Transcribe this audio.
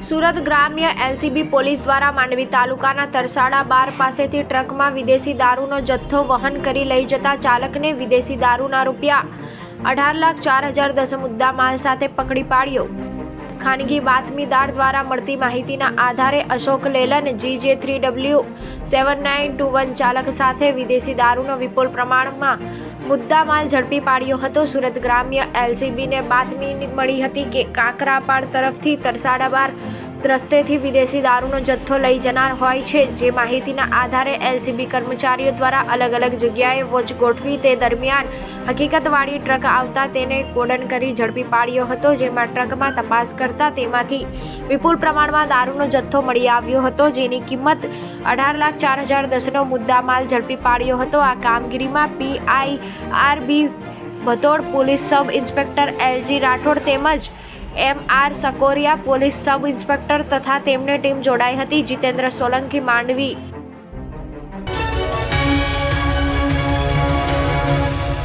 સુરત ગ્રામ્ય LCB police દ્વારા માંડવી તાલુકાના તરસાડા બાર પાસેથી ટ્રકમાં વિદેશી દારૂનો જથ્થો વહન કરી લઈ જતા ચાલકને વિદેશી દારૂના ₹18,04,010 મુદ્દામાલ સાથે પકડી પાડ્યો। ખાનગી બાતમીદાર દ્વારા મળતી માહિતીના આધારે અશોક લેલન GJ3W7921 ચાલક સાથે વિદેશી દારૂનો વિપુલ પ્રમાણમાં મુદ્દામાલ ઝડપી પાડ્યો હતો। સુરત ગ્રામ્ય એલસીબીને બાતમી મળી હતી કે કાકરાપાડ તરફથી તરસાડા બાર રસ્તેથી વિદેશી દારૂનો જથ્થો લઈ જનાર હોય છે, જે માહિતીના આધારે એલસીબી કર્મચારીઓ દ્વારા અલગ અલગ જગ્યાએ વોચ ગોઠવી તે દરમિયાન હકીકતવાળી ટ્રક આવતા તેને કોડન કરી ઝડપી પાડ્યો હતો, જેમાં ટ્રકમાં તપાસ કરતા તેમાંથી વિપુલ પ્રમાણમાં દારૂનો જથ્થો મળી આવ્યો હતો, જેની કિંમત ₹18,04,010નો મુદ્દામાલ ઝડપી પાડ્યો હતો। આ કામગીરીમાં PIRB ભતોડ police sub inspector LG Rathod તેમજ MR Sakoriya police sub inspector તથા તેમની ટીમ જોડાઈ હતી। જીતેન્દ્ર સોલંકી, માંડવી।